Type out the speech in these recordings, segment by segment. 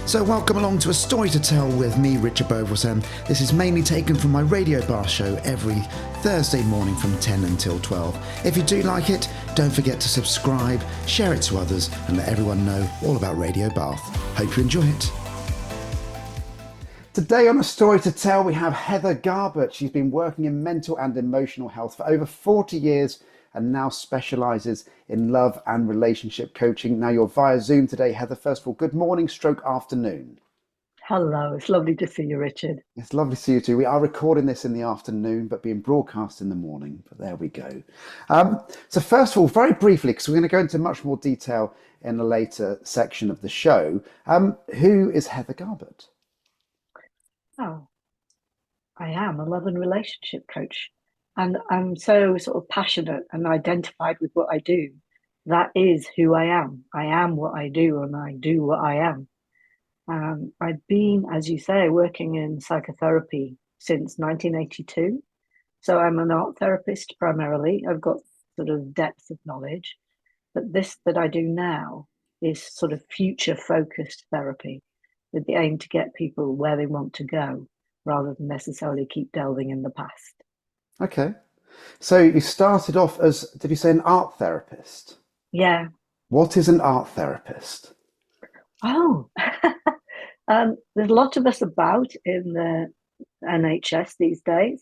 So welcome along to A Story to Tell with me, Richard Beauvoisin. This is mainly taken from my radio bar show every Thursday morning from 10 until 12. If you do like it, don't forget to subscribe, share it to others and let everyone know all about Radio Bath. Hope you enjoy it. Today on A Story to Tell we have Heather Garbutt. She's been working in mental and emotional health for over 40 years and now specialises in love and relationship coaching. Now you're via Zoom today, Heather. First of all, good morning, stroke afternoon. Hello, it's lovely to see you, Richard. It's lovely to see you too. We are recording this in the afternoon, but being broadcast in the morning. But there we go. So first of all, very briefly, because we're going to go into much more detail in a later section of the show, who is Heather Garbutt? Oh, I am a love and relationship coach. And I'm so sort of passionate and identified with what I do. That is who I am. I am what I do and I do what I am. I've been, as you say, working in psychotherapy since 1982. So I'm an art therapist primarily. I've got sort of depth of knowledge. But this that I do now is sort of future focused therapy with the aim to get people where they want to go rather than necessarily keep delving in the past. Okay. So you started off as, did you say, an art therapist? Yeah. What is an art therapist? Oh, there's a lot of us about in the NHS these days.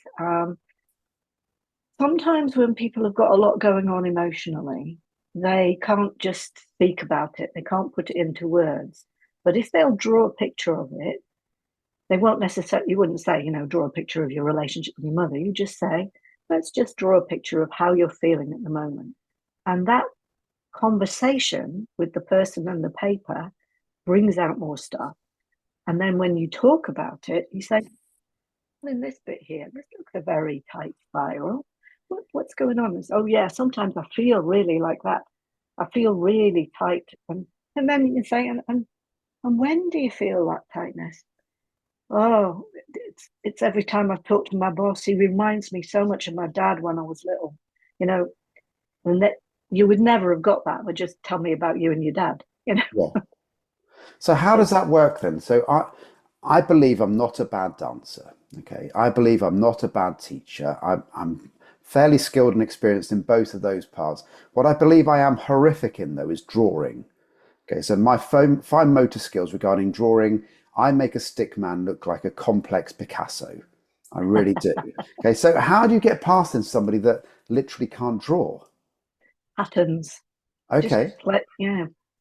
Sometimes when people have got a lot going on emotionally, they can't just speak about it. They can't put it into words. But if they'll draw a picture of it, they won't necessarily, you wouldn't say, draw a picture of your relationship with your mother. You just say, let's just draw a picture of how you're feeling at the moment. And that conversation with the person and the paper brings out more stuff. And then when you talk about it, you say, well, in this bit here, this looks a very tight spiral. What's going on? It's, oh, yeah, sometimes I feel really like that. I feel really tight. And then you say, and when do you feel that tightness? Oh, it's every time I talk to my boss, he reminds me so much of my dad when I was little, and that you would never have got that, but just tell me about you and your dad. Yeah. So how does that work then? So I believe I'm not a bad dancer. Okay. I believe I'm not a bad teacher. I'm fairly skilled and experienced in both of those parts. What I believe I am horrific in though is drawing. Okay. So my fine motor skills regarding drawing, I make a stick man look like a complex Picasso. I really do. Okay. So how do you get past in somebody that literally can't draw? Patterns. Just Okay.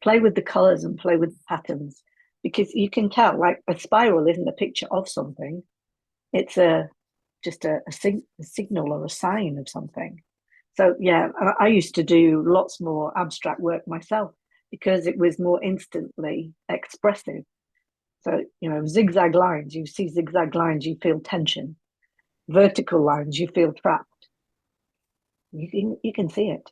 play with the colors and play with the patterns because you can tell like a spiral isn't a picture of something. It's a signal or a sign of something. So yeah, I used to do lots more abstract work myself because it was more instantly expressive. So, zigzag lines, you see zigzag lines, you feel tension. Vertical lines, you feel trapped. You can see it,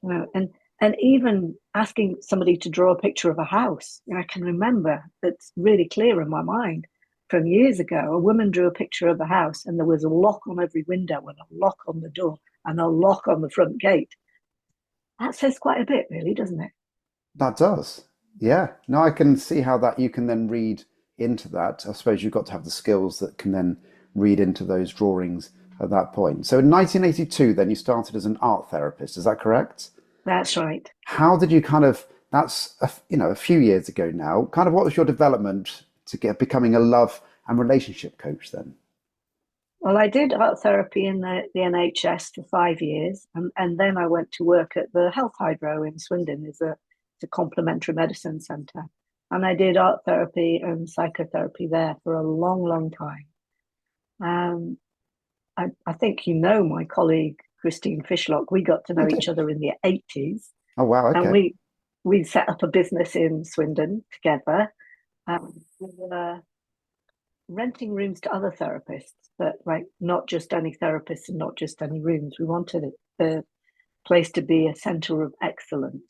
and even asking somebody to draw a picture of a house, I can remember that's really clear in my mind from years ago. A woman drew a picture of a house and there was a lock on every window and a lock on the door and a lock on the front gate. That says quite a bit, really, doesn't it? That does. Yeah. No, I can see how that you can then read into that. I suppose you've got to have the skills that can then read into those drawings at that point. So in 1982, then you started as an art therapist. Is that correct? That's right. How did you that's a few years ago now, kind of what was your development to get becoming a love and relationship coach then? Well, I did art therapy in the NHS for 5 years, and then I went to work at the Health Hydro in Swindon as a complementary medicine centre. And I did art therapy and psychotherapy there for a long, long time. I think my colleague Christine Fishlock. We got to know Okay. each other in the 80s, Oh wow, and okay. we set up a business in Swindon together. We were renting rooms to other therapists, but like not just any therapists and not just any rooms. We wanted the place to be a centre of excellence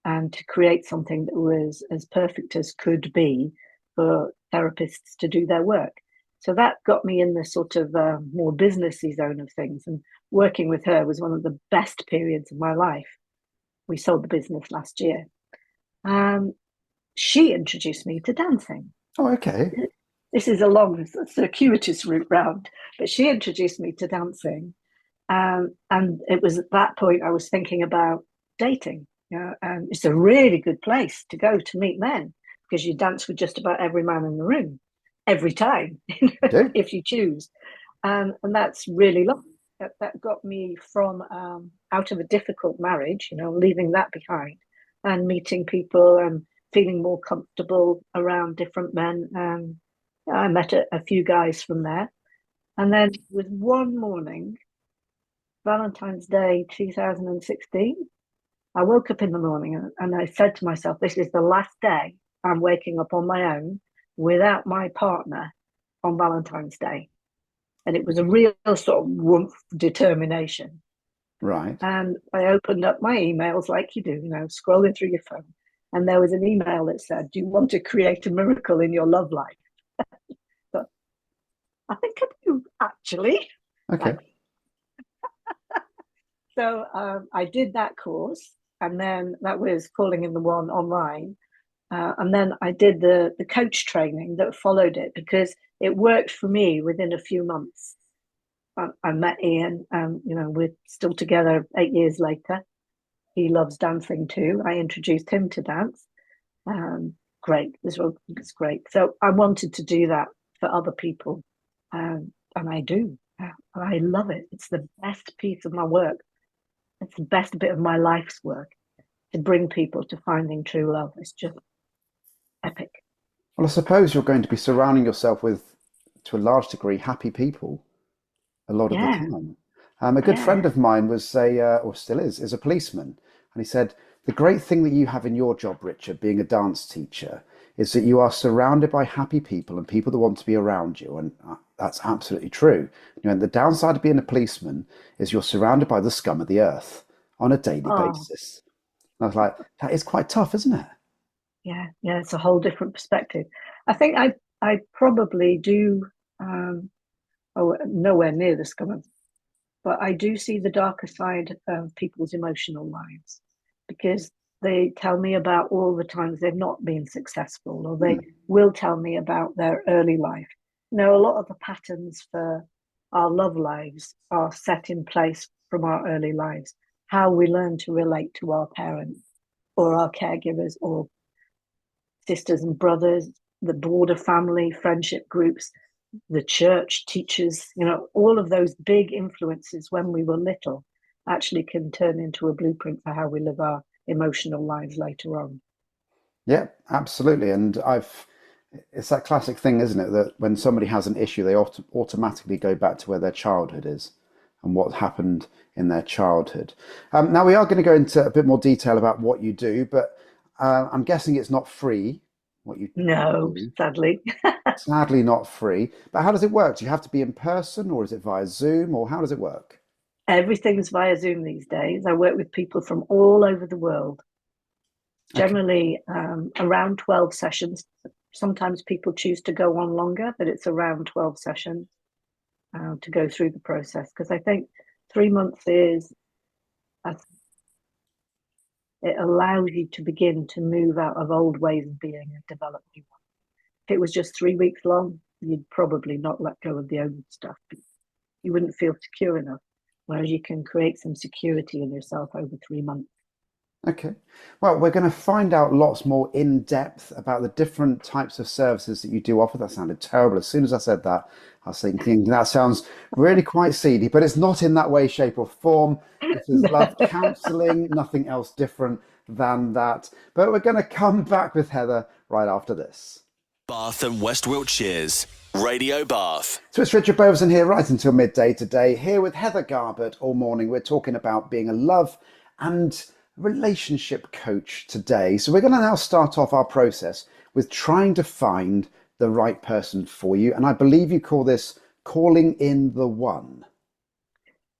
and to create something that was as perfect as could be for therapists to do their work. So that got me in the sort of more businessy zone of things. And working with her was one of the best periods of my life. We sold the business last year. She introduced me to dancing. Oh, okay. This is a long, circuitous route round, but she introduced me to dancing. And it was at that point I was thinking about dating. And it's a really good place to go to meet men because you dance with just about every man in the room every time You do? if you choose. And that's really lovely. That got me from out of a difficult marriage, leaving that behind and meeting people and feeling more comfortable around different men. I met a few guys from there. And then with one morning, Valentine's Day 2016, I woke up in the morning and I said to myself, this is the last day I'm waking up on my own without my partner on Valentine's Day. And it was a real sort of warmth determination. Right. And I opened up my emails like you do, scrolling through your phone. And there was an email that said, do you want to create a miracle in your love life? So I think I do, actually. Okay. Like, so I did that course. And then that was Calling in the One online. And then I did the coach training that followed it because it worked for me within a few months. I met Ian, we're still together 8 years later. He loves dancing too. I introduced him to dance. Great. This was great. So I wanted to do that for other people. And I do. I love it. It's the best piece of my work. It's the best bit of my life's work to bring people to finding true love. It's just epic. Well, I suppose you're going to be surrounding yourself with, to a large degree, happy people a lot of the Yeah. time. A good Yeah. friend of mine was or still is a policeman. And he said, the great thing that you have in your job, Richard, being a dance teacher, is that you are surrounded by happy people and people that want to be around you. And that's absolutely true. And the downside of being a policeman is you're surrounded by the scum of the earth on a daily Oh, basis. And I was like, that is quite tough, isn't it? yeah. Yeah. It's a whole different perspective. I think I probably do. Um, Nowhere near the scum, but I do see the darker side of people's emotional lives because they tell me about all the times they've not been successful, or they Hmm. will tell me about their early life. A lot of the patterns for our love lives are set in place from our early lives, how we learn to relate to our parents or our caregivers or sisters and brothers, the broader family, friendship groups, the church, teachers, all of those big influences when we were little actually can turn into a blueprint for how we live our emotional lives later on. Yeah, absolutely. And it's that classic thing, isn't it? That when somebody has an issue, they automatically go back to where their childhood is and what happened in their childhood. Now, we are going to go into a bit more detail about what you do, but I'm guessing it's not free, what you No, do. sadly. Sadly, not free. But how does it work? Do you have to be in person or is it via Zoom or how does it work? Everything's via Zoom these days. I work with people from all over the world, Okay. generally around 12 sessions. Sometimes people choose to go on longer, but it's around 12 sessions to go through the process because I think 3 months is a it allows you to begin to move out of old ways of being and develop new ones. If it was just 3 weeks long, you'd probably not let go of the old stuff. You wouldn't feel secure enough. Whereas you can create some security in yourself over 3 months. Okay. Well, we're going to find out lots more in depth about the different types of services that you do offer. That sounded terrible. As soon as I said that, I was thinking that sounds really quite seedy, but it's not in that way, shape, or form. This is love counseling, nothing else different than that. But we're going to come back with Heather right after this. Bath and West Wiltshire's Radio Bath. So it's Richard Beauvoisin here, right until midday today, here with Heather Garbutt all morning. We're talking about being a love and relationship coach today. So we're going to now start off our process with trying to find the right person for you. And I believe you call this calling in the one.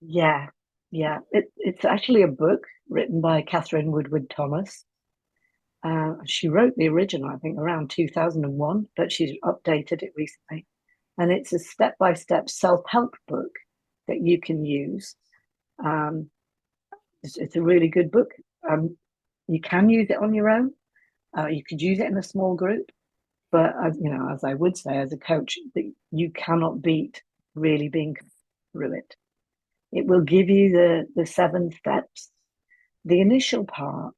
Yeah, yeah. It's actually a book written by Catherine Woodward Thomas. She wrote the original, I think, around 2001, but she's updated it recently. And it's a step by step self help book that you can use. Um, it's a really good book. You can use it on your own. You could use it in a small group. But as I would say as a coach, you cannot beat really being through it. It will give you the 7 steps. The initial part,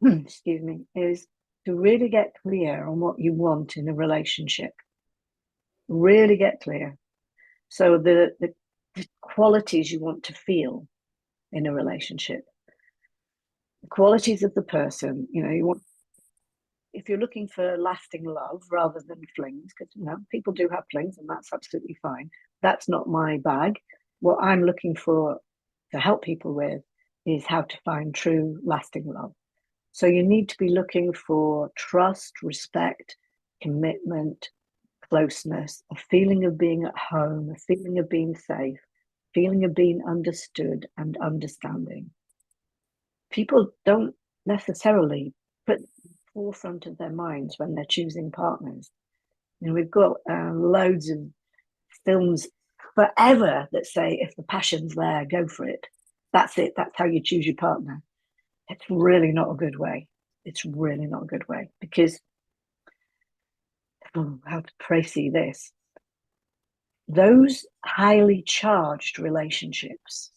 excuse me, is to really get clear on what you want in a relationship. Really get clear. So the qualities you want to feel in a relationship, the qualities of the person, you want, if you're looking for lasting love rather than flings, because people do have flings and that's absolutely fine. That's not my bag. What I'm looking for to help people with is how to find true lasting love. So you need to be looking for trust, respect, commitment, closeness, a feeling of being at home, a feeling of being safe, feeling of being understood and understanding. People don't necessarily put the forefront of their minds when they're choosing partners. We've got loads of films forever that say, if the passion's there, go for it. That's it. That's how you choose your partner. It's really not a good way. It's really not a good way because, how to précis this, those highly charged relationships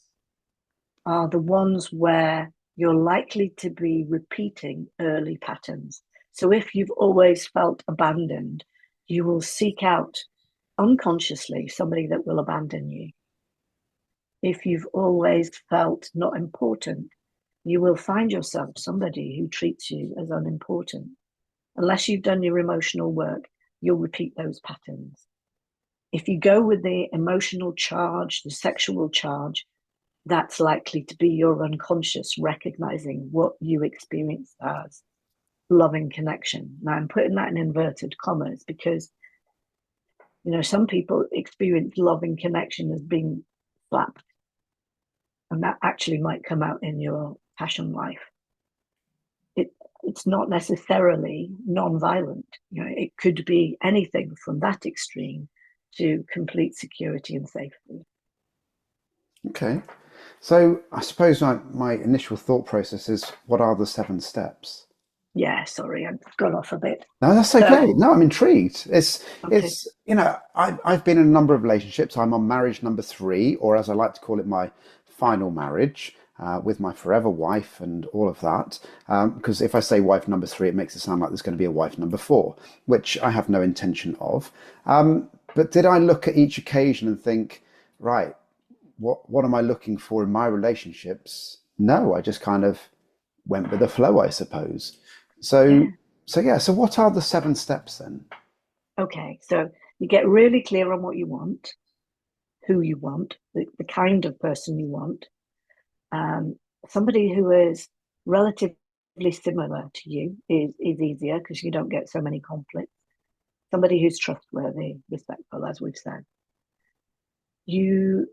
are the ones where you're likely to be repeating early patterns. So if you've always felt abandoned, you will seek out unconsciously somebody that will abandon you. If you've always felt not important, you will find yourself somebody who treats you as unimportant. Unless you've done your emotional work, you'll repeat those patterns. If you go with the emotional charge, the sexual charge, that's likely to be your unconscious recognizing what you experience as loving connection. Now, I'm putting that in inverted commas because, some people experience loving connection as being slapped. And that actually might come out in your passion life. It's not necessarily non-violent. It could be anything from that extreme to complete security and safety. Okay. So I suppose my initial thought process is, what are the 7 steps? Yeah, sorry, I've gone off a bit. No, that's okay. No, I'm intrigued. Okay. I've been in a number of relationships. I'm on marriage number 3, or as I like to call it, my final marriage, with my forever wife and all of that. Because if I say wife number 3, it makes it sound like there's going to be a wife number 4, which I have no intention of. But did I look at each occasion and think, right, what am I looking for in my relationships? No, I just kind of went with the flow, I suppose. So, Yeah. so what are the 7 steps then? Okay. So you get really clear on what you want, who you want, the kind of person you want. Somebody who is relatively similar to you is easier because you don't get so many conflicts. Somebody who's trustworthy, respectful, as we've said. You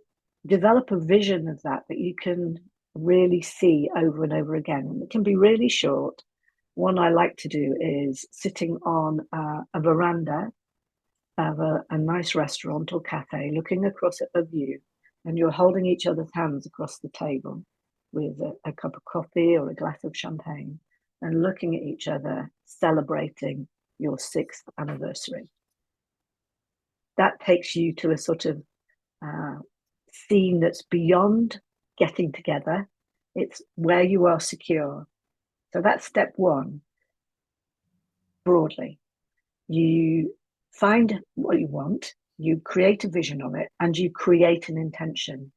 develop a vision of that you can really see over and over again. And it can be really short. One I like to do is sitting on a veranda of a nice restaurant or cafe, looking across at a view, and you're holding each other's hands across the table with a cup of coffee or a glass of champagne and looking at each other, celebrating your 6th anniversary. That takes you to a sort of scene that's beyond getting together. It's where you are secure. So that's step 1. Broadly, you find what you want, you create a vision of it, and you create an intention.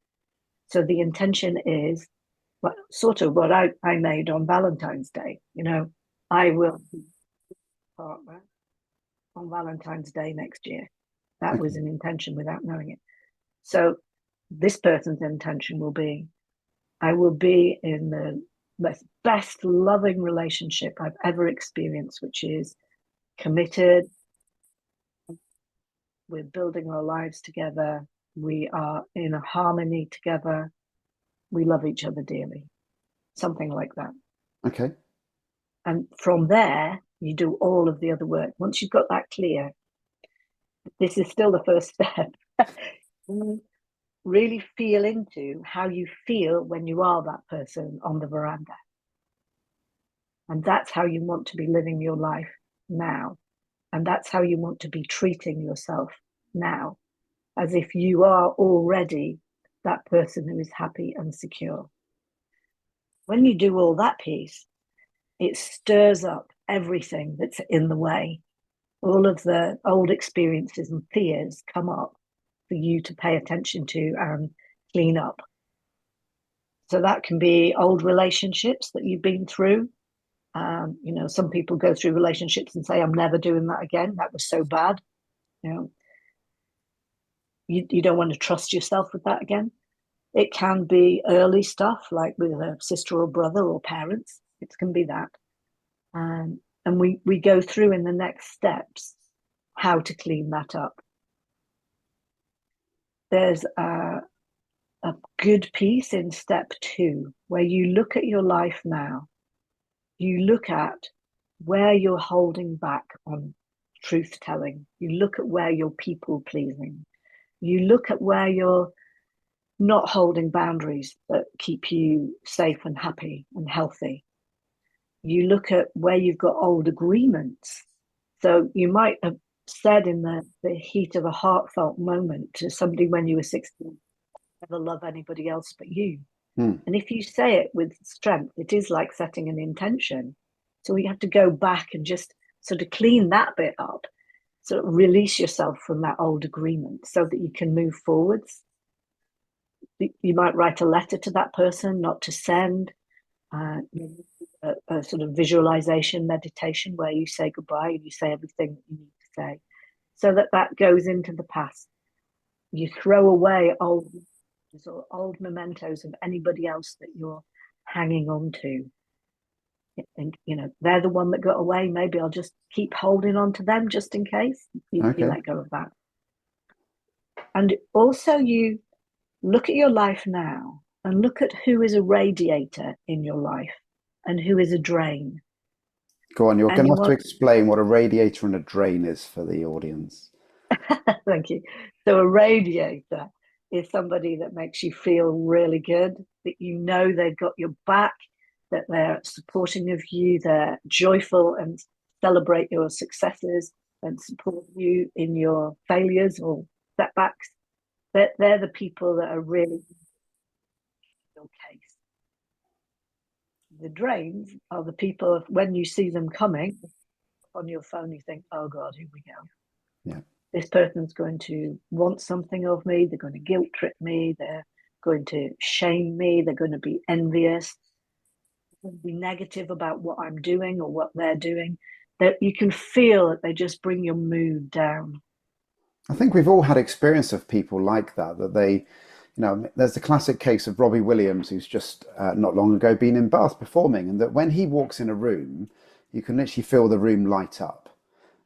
So the intention is sort of what I made on Valentine's Day. I will be a partner on Valentine's Day next year. That was an intention without knowing it. So this person's intention will be, I will be in the best loving relationship I've ever experienced, which is committed. We're building our lives together. We are in a harmony together. We love each other dearly. Something like that. Okay. And from there, you do all of the other work. Once you've got that clear, this is still the first step. Really feel into how you feel when you are that person on the veranda. And that's how you want to be living your life now. And that's how you want to be treating yourself now, as if you are already that person who is happy and secure. When you do all that piece, it stirs up everything that's in the way. All of the old experiences and fears come up for you to pay attention to and clean up. So that can be old relationships that you've been through. Some people go through relationships and say, I'm never doing that again. That was so bad. You don't want to trust yourself with that again. It can be early stuff, like with a sister or brother or parents. It can be that. And we go through in the next steps how to clean that up. There's a good piece in step 2 where you look at your life now. You look at where you're holding back on truth telling. You look at where you're people pleasing. You look at where you're not holding boundaries that keep you safe and happy and healthy. You look at where you've got old agreements. So you might have said in the heat of a heartfelt moment to somebody when you were 16, never love anybody else but you. And if you say it with strength, it is like setting an intention. So you have to go back and just sort of clean that bit up, sort of release yourself from that old agreement so that you can move forwards. You might write a letter to that person, not to send, a sort of visualization meditation where you say goodbye and you say everything that you need to say, so that goes into the past. You throw away old mementos of anybody else that you're hanging on to. And they're the one that got away. Maybe I'll just keep holding on to them just in case. You let go of that. And also you look at your life now and look at who is a radiator in your life and who is a drain. Go on, you're going to have to explain what a radiator and a drain is for the audience. Thank you. So a radiator is somebody that makes you feel really good, that they've got your back, that they're supporting of you, they're joyful and celebrate your successes and support you in your failures or setbacks. They're the people that are really in your case. The drains are the people, when you see them coming on your phone, you think, oh God, here we go. Yeah. This person's going to want something of me. They're going to guilt trip me. They're going to shame me. They're going to be envious. They're going to be negative about what I'm doing or what they're doing. That you can feel that they just bring your mood down. I think we've all had experience of people like that they, there's the classic case of Robbie Williams, who's just not long ago been in Bath performing, and that when he walks in a room, you can literally feel the room light up.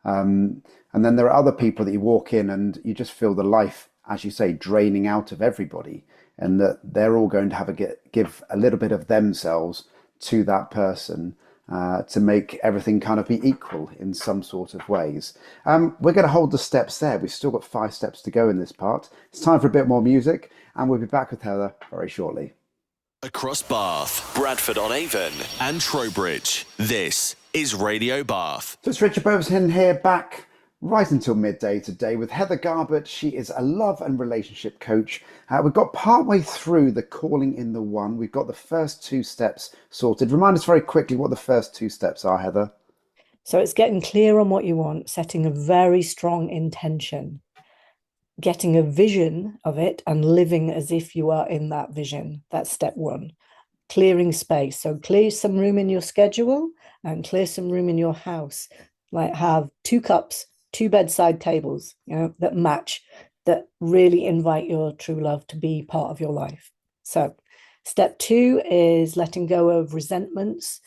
And then there are other people that you walk in and you just feel the life, as you say, draining out of everybody, and that they're all going to have give a little bit of themselves to that person to make everything kind of be equal in some sort of ways. We're going to hold the steps there. We've still got 5 steps to go in this part. It's time for a bit more music, and we'll be back with Heather very shortly. Across Bath, Bradford-on-Avon and Trowbridge, this is Radio Bath. So it's Richard Beauvoisin here, back right until midday today with Heather Garbutt. She is a love and relationship coach. We've got partway through the calling in the one. We've got the first 2 steps sorted. Remind us very quickly what the first 2 steps are, Heather. So it's getting clear on what you want, setting a very strong intention, getting a vision of it and living as if you are in that vision. That's step 1. Clearing space. So clear some room in your schedule and clear some room in your house. Like have 2 cups, 2 bedside tables, that match, that really invite your true love to be part of your life. So step 2 is letting go of resentments,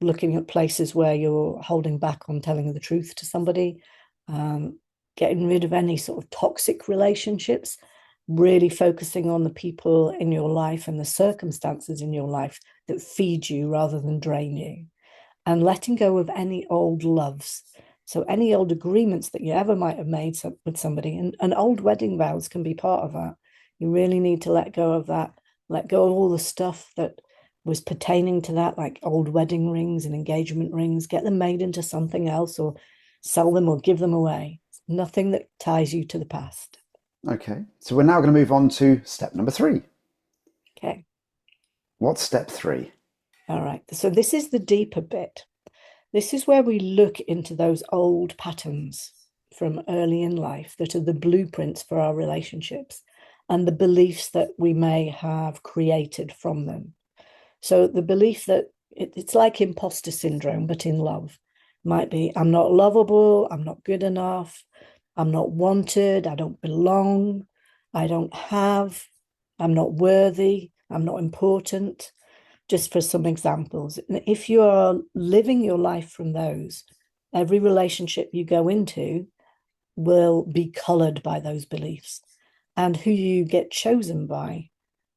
looking at places where you're holding back on telling the truth to somebody, getting rid of any sort of toxic relationships, really focusing on the people in your life and the circumstances in your life that feed you rather than drain you, and letting go of any old loves. So any old agreements that you ever might have made with somebody, and old wedding vows can be part of that. You really need to let go of that, let go of all the stuff that was pertaining to that, like old wedding rings and engagement rings, get them made into something else or sell them or give them away. Nothing that ties you to the past. Okay. So we're now going to move on to step number 3. Okay. What's step 3? All right. So this is the deeper bit. This is where we look into those old patterns from early in life that are the blueprints for our relationships and the beliefs that we may have created from them. So the belief that it's like imposter syndrome, but in love. Might be, I'm not lovable, I'm not good enough, I'm not wanted, I don't belong, I don't have, I'm not worthy, I'm not important, just for some examples. And if you are living your life from those, every relationship you go into will be colored by those beliefs. And who you get chosen by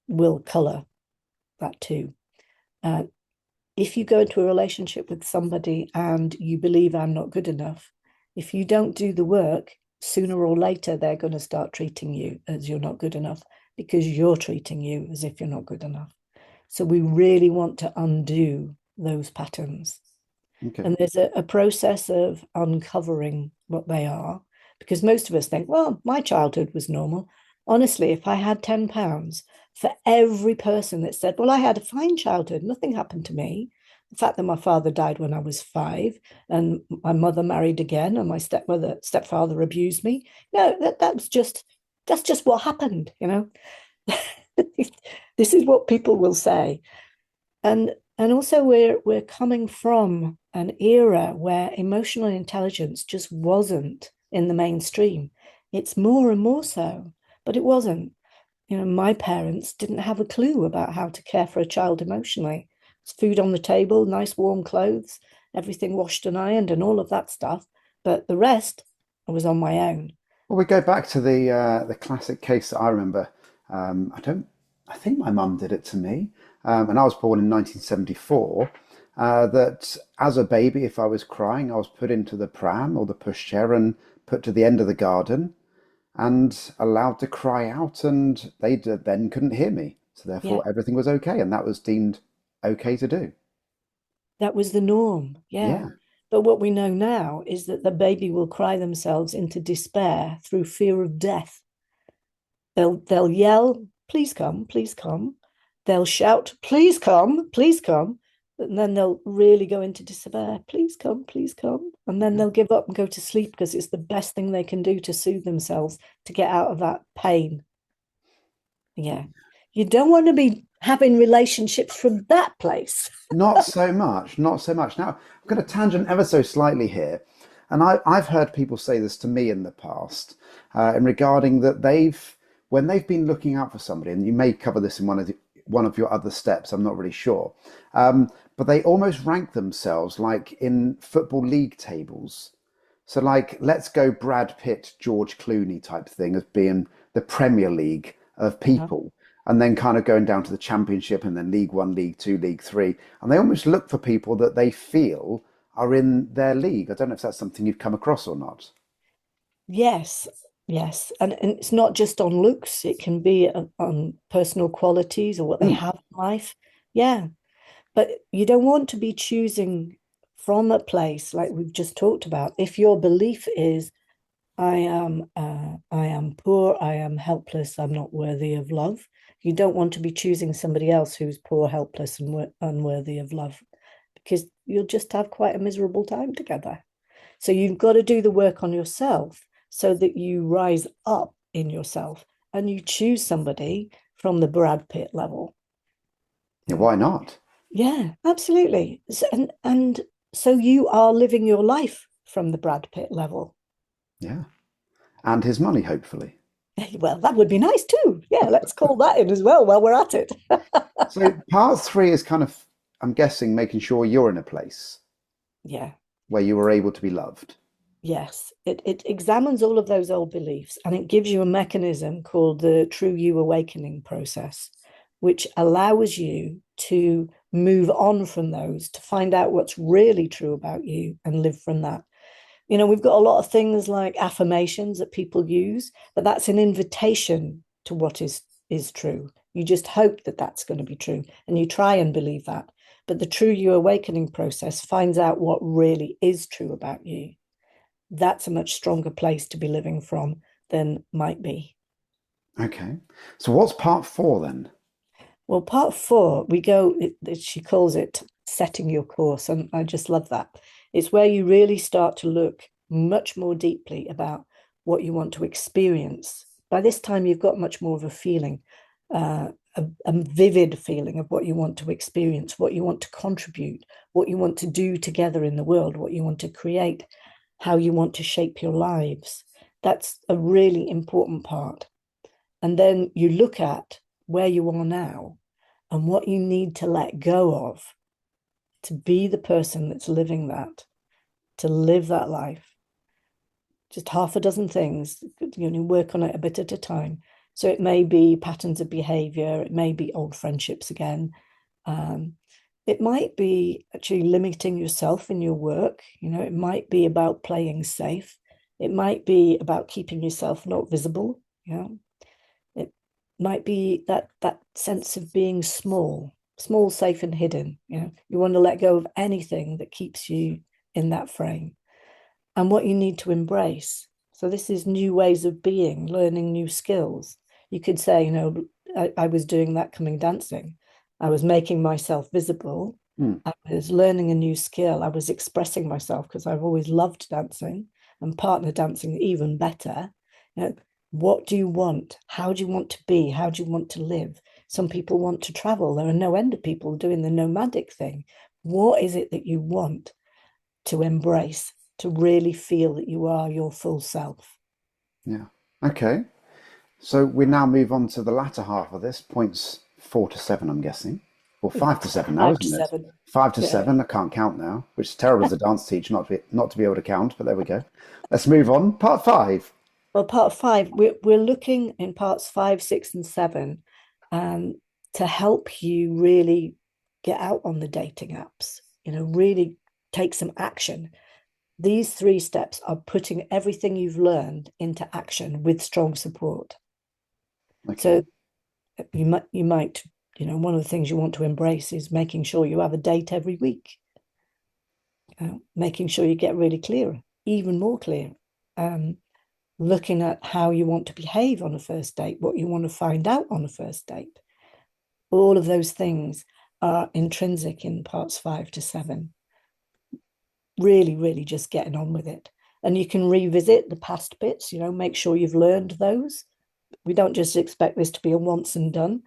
will color that too. If you go into a relationship with somebody and you believe I'm not good enough, if you don't do the work, sooner or later, they're going to start treating you as you're not good enough because you're treating you as if you're not good enough. So we really want to undo those patterns. Okay. And there's a process of uncovering what they are, because most of us think, well, my childhood was normal. Honestly, if I had £10 for every person that said, well, I had a fine childhood, nothing happened to me. The fact that my father died when I was 5 and my mother married again and my stepfather abused me. No, that's just what happened, you know. This is what people will say. And also we're coming from an era where emotional intelligence just wasn't in the mainstream. It's more and more so, but it wasn't. You know, my parents didn't have a clue about how to care for a child emotionally. It's food on the table, nice warm clothes, everything washed and ironed and all of that stuff. But the rest, I was on my own. Well, we go back to the classic case that I remember. I think my mum did it to me, and I was born in 1974. That as a baby, if I was crying, I was put into the pram or the pushchair and put to the end of the garden and allowed to cry out, and then couldn't hear me. So Yeah, therefore, everything was okay, and that was deemed okay to do. that was the norm. Yeah. Yeah. But what we know now is that the baby will cry themselves into despair through fear of death. They'll yell, please come, please come. They'll shout, please come, please come. And then they'll really go into despair, please come, please come. And then they'll give up and go to sleep because it's the best thing they can do to soothe themselves, to get out of that pain. Yeah. You don't want to be having relationships from that place. Not so much, not so much. Now, I'm going to tangent ever so slightly here. And I've heard people say this to me in the past, in regarding that when they've been looking out for somebody, and you may cover this in one of your other steps, I'm not really sure, but they almost rank themselves like in football league tables. So like, let's go Brad Pitt, George Clooney type thing as being the Premier League of Uh-huh. people, and then kind of going down to the Championship and then League One, League Two, League Three. And they almost look for people that they feel are in their league. I don't know if that's something you've come across or not. Yes, yes. And it's not just on looks, it can be on personal qualities or what they Mm. have in life. Yeah. But you don't want to be choosing from a place like we've just talked about. If your belief is, I am poor, I am helpless, I'm not worthy of love, you don't want to be choosing somebody else who's poor, helpless, and unworthy of love because you'll just have quite a miserable time together. So you've got to do the work on yourself so that you rise up in yourself and you choose somebody from the Brad Pitt level. Yeah, why not? Yeah, absolutely. And so you are living your life from the Brad Pitt level. Yeah. And his money, hopefully. Well, that would be nice too. Yeah, let's call that in as well while we're at it. So part 3 is kind of, I'm guessing, making sure you're in a place Yeah, where you are able to be loved. yes. It examines all of those old beliefs and it gives you a mechanism called the True You Awakening process, which allows you to move on from those, to find out what's really true about you and live from that. You know, we've got a lot of things like affirmations that people use, but that's an invitation to what is true. You just hope that that's going to be true and you try and believe that. But the True You Awakening process finds out what really is true about you. that's a much stronger place to be living from than might be. Okay. So what's part 4 then? Well, part 4, we go, she calls it setting your course. And I just love that. It's where you really start to look much more deeply about what you want to experience. By this time, you've got much more of a feeling, a vivid feeling of what you want to experience, what you want to contribute, what you want to do together in the world, what you want to create, how you want to shape your lives. That's a really important part. And then you look at where you are now and what you need to let go of to be the person that's living that, to live that life. Just half a dozen things, work on it a bit at a time. So it may be patterns of behavior, it may be old friendships again. It might be actually limiting yourself in your work. It might be about playing safe. It might be about keeping yourself not visible. It might be that sense of being small, safe and hidden. You want to let go of anything that keeps you in that frame and what you need to embrace. So this is new ways of being, learning new skills. You could say, I was doing that coming dancing. I was making myself visible. I was learning a new skill. I was expressing myself because I've always loved dancing and partner dancing even better. What do you want? How do you want to be? How do you want to live? Some people want to travel. There are no end of people doing the nomadic thing. What is it that you want to embrace, to really feel that you are your full self? Yeah. Okay. So we now move on to the latter half of this, points 4 to 7, I'm guessing. Or 5 to 7 now, 5 to isn't it? 7. 5 to Yeah. 7, I can't count now, which is terrible as a dance teacher not to be able to count, but there we go. Let's move on. Part 5. Well, part 5, we're looking in parts 5, 6, and 7 to help you really get out on the dating apps, really take some action. These 3 steps are putting everything you've learned into action with strong support. Okay. So you might, one of the things you want to embrace is making sure you have a date every week, making sure you get really clear, even more clear. Looking at how you want to behave on a first date, what you want to find out on a first date. All of those things are intrinsic in parts 5 to 7. Really, really just getting on with it. And you can revisit the past bits, make sure you've learned those. We don't just expect this to be a once and done.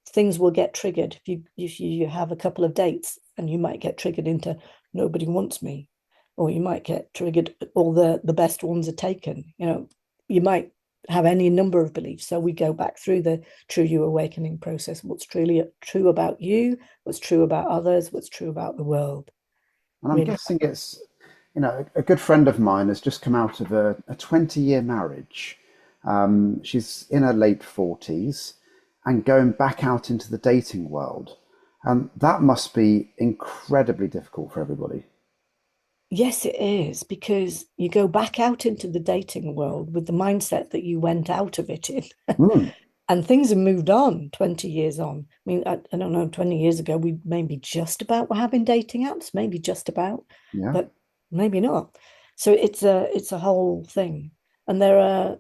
Things will get triggered. If you have a couple of dates and you might get triggered into nobody wants me, or you might get triggered all the best ones are taken. You might have any number of beliefs. So we go back through the true you awakening process. What's truly true about you, what's true about others, what's true about the world. And I'm Really. guessing it's, a good friend of mine has just come out of a 20-year marriage. She's in her late 40s and going back out into the dating world. And that must be incredibly difficult for everybody. Yes, it is, because you go back out into the dating world with the mindset that you went out of it in. Mm, And things have moved on 20 years on. I mean, I don't know, 20 years ago, we maybe just about were having dating apps, maybe just about, yeah. but maybe not. So it's a whole thing. And there are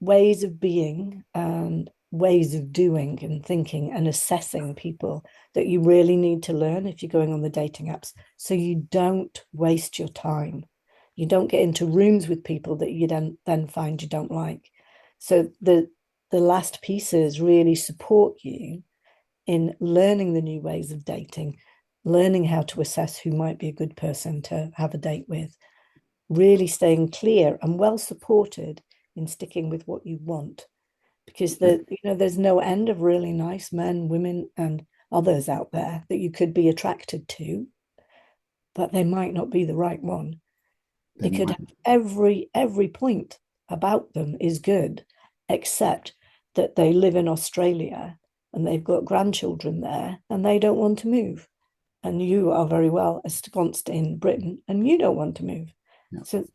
ways of being and ways of doing and thinking and assessing people that you really need to learn if you're going on the dating apps, so you don't waste your time. You don't get into rooms with people that you then find you don't like. So the last pieces really support you in learning the new ways of dating, learning how to assess who might be a good person to have a date with, really staying clear and well supported in sticking with what you want. Because there's no end of really nice men, women, and others out there that you could be attracted to, but they might not be the right one. They could have every point about them is good, except that they live in Australia and they've got grandchildren there and they don't want to move. And you are very well ensconced in Britain and you don't want to move. Yeah. So,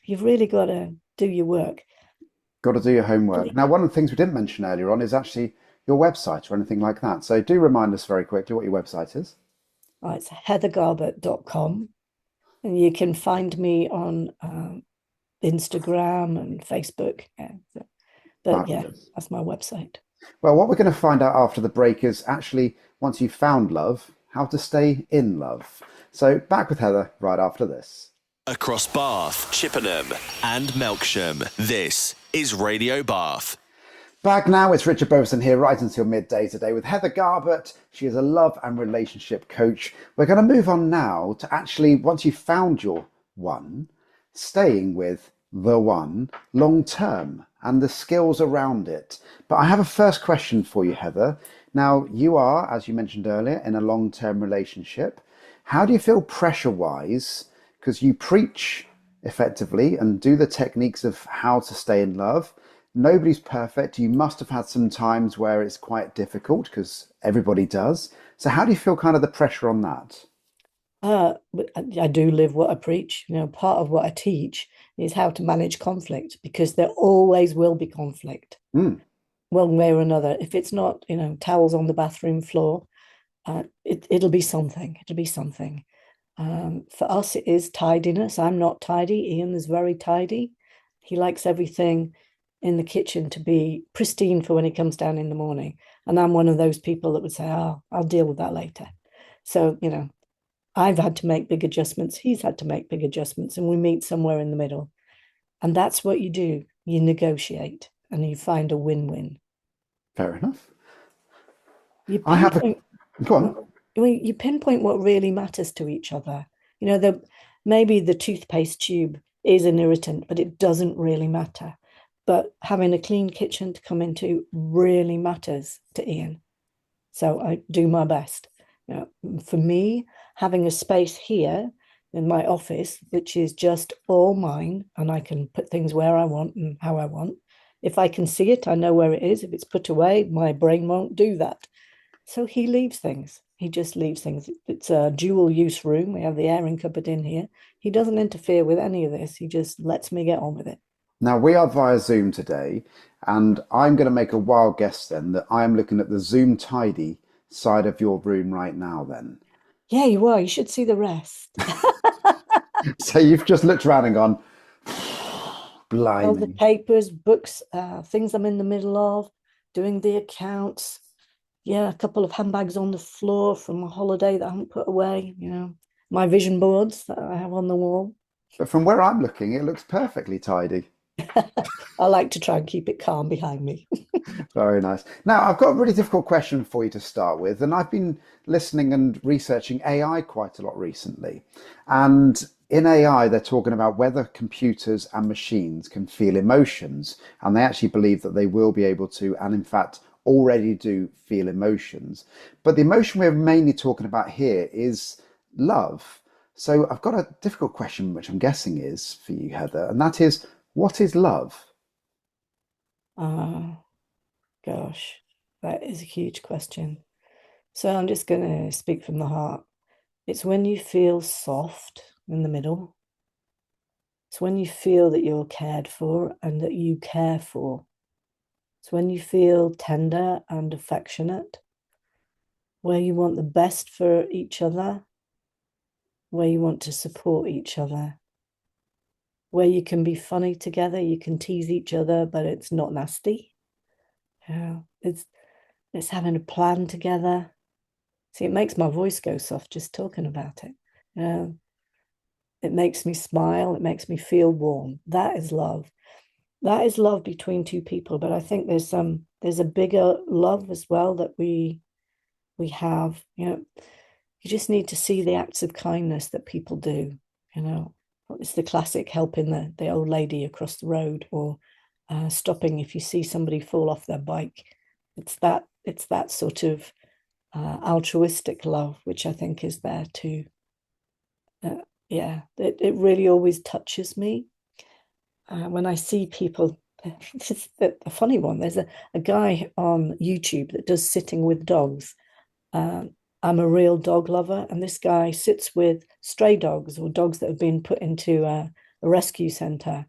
you've really got to do your work. Got to do your homework. Now, one of the things we didn't mention earlier on is actually your website or anything like that. So do remind us very quickly what your website is. Oh, it's heathergarbutt.com. And you can find me on Instagram and Facebook. Yeah. But yeah, Fabulous. that's my website. Well, what we're going to find out after the break is actually, once you've found love, how to stay in love. So back with Heather right after this. Across Bath, Chippenham, and Melksham, this is Radio Bath. Back now, it's Richard Beauvoisin here right until midday today with Heather Garbutt. She is a love and relationship coach. We're going to move on now to actually, once you've found your one, staying with the one long term and the skills around it. But I have a first question for you, Heather. Now, you are, as you mentioned earlier, in a long-term relationship. How do you feel pressure-wise? Because you preach effectively and do the techniques of how to stay in love. Nobody's perfect. You must have had some times where it's quite difficult because everybody does. So how do you feel kind of the pressure on that? I do live what I preach. Part of what I teach is how to manage conflict, because there always will be conflict, Mm, one way or another. If it's not, towels on the bathroom floor, it'll be something. It'll be something. For us, it is tidiness. I'm not tidy. Ian is very tidy. He likes everything in the kitchen to be pristine for when he comes down in the morning. And I'm one of those people that would say, oh, I'll deal with that later. So, I've had to make big adjustments. He's had to make big adjustments, and we meet somewhere in the middle. And that's what you do. You negotiate and you find a win-win. fair enough. You I have a... pinpoint, Go on. you pinpoint what really matters to each other. Maybe the toothpaste tube is an irritant, but it doesn't really matter. But having a clean kitchen to come into really matters to Ian. So I do my best. For me, having a space here in my office, which is just all mine, and I can put things where I want and how I want. If I can see it, I know where it is. If it's put away, my brain won't do that. So he leaves things. He just leaves things. It's a dual use room. We have the airing cupboard in here. He doesn't interfere with any of this. He just lets me get on with it. Now, we are via Zoom today, and I'm going to make a wild guess then that I'm looking at the Zoom tidy side of your room right now then. Yeah, you are. You should see the rest. So you've just looked around and gone, All the blimey. papers, books, things I'm in the middle of, doing the accounts. Yeah, a couple of handbags on the floor from a holiday that I haven't put away. My vision boards that I have on the wall. But from where I'm looking, it looks perfectly tidy. I like to try and keep it calm behind me. Very nice. Now, I've got a really difficult question for you to start with, and I've been listening and researching AI quite a lot recently. And in AI, they're talking about whether computers and machines can feel emotions, and they actually believe that they will be able to, and in fact, already do feel emotions. But the emotion we're mainly talking about here is love. So I've got a difficult question, which I'm guessing is for you, Heather, and that is, what is love? Oh, gosh, that is a huge question. So I'm just going to speak from the heart. It's when you feel soft in the middle. It's when you feel that you're cared for and that you care for. It's when you feel tender and affectionate, where you want the best for each other, where you want to support each other, where you can be funny together, you can tease each other, but it's not nasty. It's having a plan together. See, it makes my voice go soft just talking about it. It makes me smile. It makes me feel warm. That is love. That is love between two people. But I think there's a bigger love as well that we have. You just need to see the acts of kindness that people do. It's the classic helping the old lady across the road, or stopping if you see somebody fall off their bike. It's that sort of altruistic love, which I think is there too. Yeah, it really always touches me when I see people. It's a funny one. There's a guy on YouTube that does sitting with dogs. I'm a real dog lover, and this guy sits with stray dogs or dogs that have been put into a rescue center,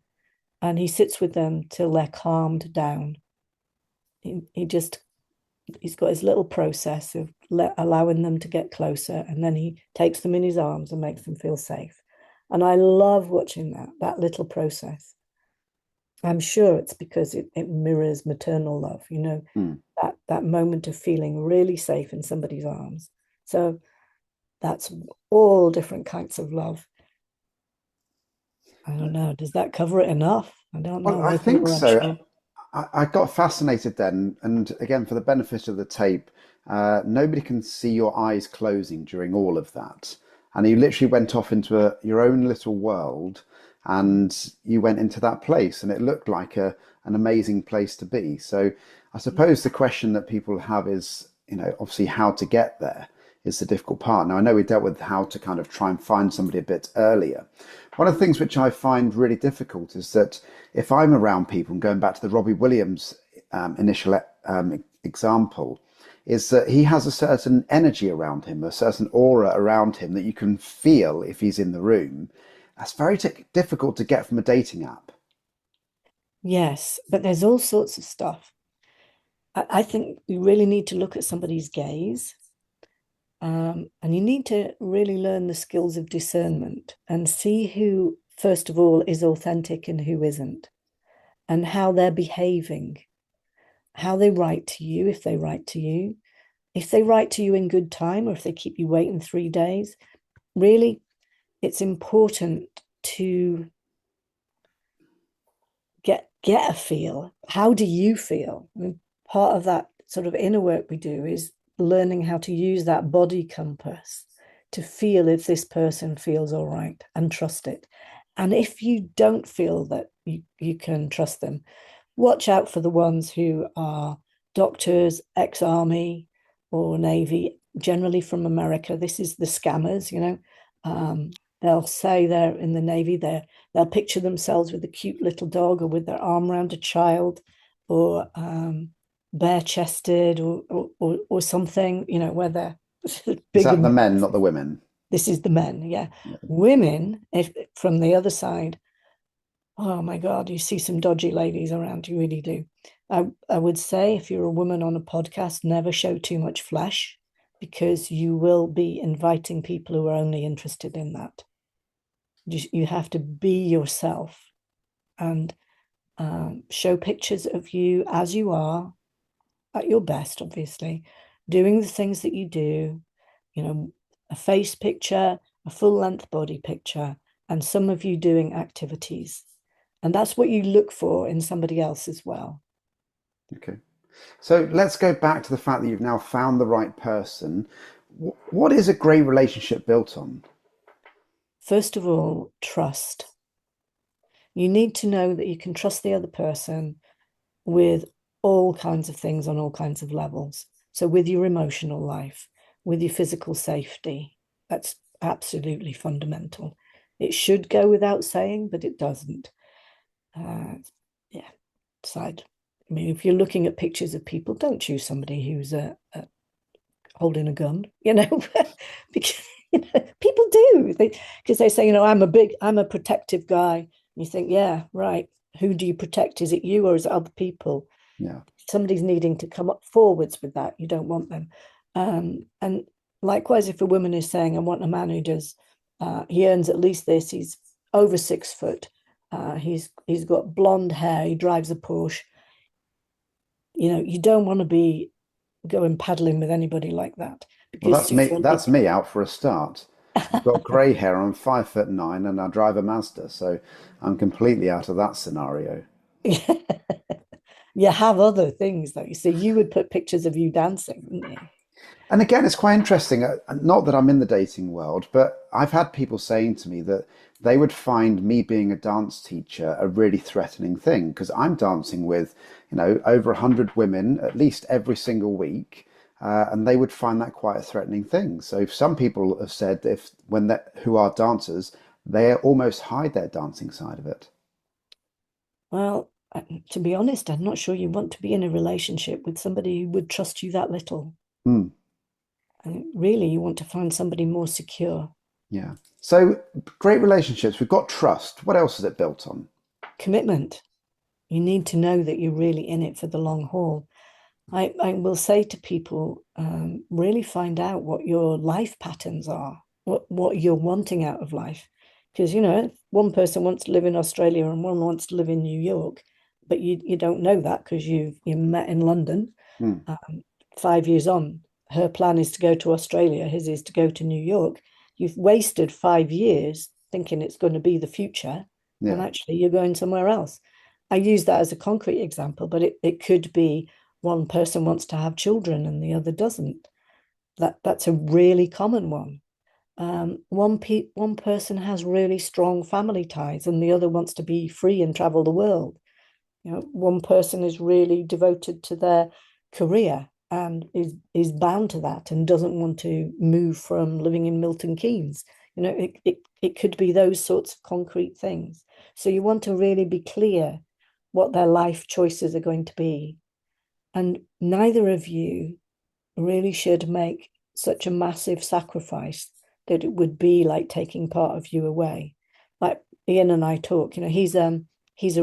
and he sits with them till they're calmed down. He's got his little process of allowing them to get closer, and then he takes them in his arms and makes them feel safe. And I love watching that little process. I'm sure it's because it mirrors maternal love, you know, Mm. that moment of feeling really safe in somebody's arms. So that's all different kinds of love. I don't know. Does that cover it enough? I don't Well, know. I There's think more, I'm so. sure. I got fascinated then, and again, for the benefit of the tape, nobody can see your eyes closing during all of that. And you literally went off into your own little world, and you went into that place, and it looked like an amazing place to be. So I suppose the question that people have is, obviously how to get there is the difficult part. Now, I know we dealt with how to kind of try and find somebody a bit earlier. One of the things which I find really difficult is that if I'm around people, and going back to the Robbie Williams initial example, is that he has a certain energy around him, a certain aura around him that you can feel if he's in the room. That's very difficult to get from a dating app. Yes, but there's all sorts of stuff. I think you really need to look at somebody's gaze. And you need to really learn the skills of discernment and see who, first of all, is authentic and who isn't, and how they're behaving, how they write to you, if they write to you, if they write to you in good time, or if they keep you waiting 3 days. Really, it's important to get a feel. How do you feel? I mean, part of that sort of inner work we do is learning how to use that body compass to feel if this person feels all right and trust it. And if you don't feel that you can trust them, watch out for the ones who are doctors, ex-army or Navy, generally from America. This is the scammers, you know. They'll say they're in the Navy, they'll picture themselves with a cute little dog or with their arm around a child or bare-chested or something, you know, where they're Is big that the and men, not the women? this is the men, yeah. Yeah. Women, if from the other side, oh my God, you see some dodgy ladies around, you really do. I would say if you're a woman on a podcast, never show too much flesh because you will be inviting people who are only interested in that. You have to be yourself and show pictures of you as you are, at your best, obviously, doing the things that you do, you know, a face picture, a full length body picture, and some of you doing activities. And that's what you look for in somebody else as well. Okay. So let's go back to the fact that you've now found the right person. What is a great relationship built on? First of all, trust. You need to know that you can trust the other person with all kinds of things on all kinds of levels. So, with your emotional life, with your physical safety, that's absolutely fundamental. It should go without saying, but it doesn't. Yeah, side. I mean, if you're looking at pictures of people, don't choose somebody who's holding a gun, you know, because you know, people do. Because they say, you know, I'm a protective guy. And you think, yeah, right. Who do you protect? Is it you or is it other people? Yeah. Somebody's needing to come up forwards with that. You don't want them. And likewise, if a woman is saying, I want a man who does, he earns at least this, he's over 6 foot, he's got blonde hair, he drives a Porsche. You know, you don't want to be going paddling with anybody like that Well, because that's me. sooner or That's later, me out for a start. I've got grey hair. I'm 5'9", and I drive a Mazda, so I'm completely out of that scenario. you have other things though. You see, you would put pictures of you dancing, wouldn't you? And again, it's quite interesting. Not that I'm in the dating world, but I've had people saying to me that they would find me being a dance teacher a really threatening thing because I'm dancing with, over 100 women at least every single week, and they would find that quite a threatening thing. So some people have said who are dancers, they almost hide their dancing side of it. Well, to be honest, I'm not sure you want to be in a relationship with somebody who would trust you that little. Hmm. And really, you want to find somebody more secure. Yeah. So great relationships. We've got trust. What else is it built on? Commitment. You need to know that you're really in it for the long haul. I will say to people, really find out what your life patterns are, what you're wanting out of life. Because, one person wants to live in Australia and one wants to live in New York, but you don't know that because you met in London. 5 years on, her plan is to go to Australia, his is to go to New York. You've wasted 5 years thinking it's going to be the future, and actually you're going somewhere else. I use that as a concrete example, but it could be one person wants to have children and the other doesn't. That's a really common one. One person has really strong family ties and the other wants to be free and travel the world. One person is really devoted to their career and is bound to that and doesn't want to move from living in Milton Keynes. It could be those sorts of concrete things. So you want to really be clear what their life choices are going to be. And neither of you really should make such a massive sacrifice that it would be like taking part of you away. Like Ian and I talk, he's a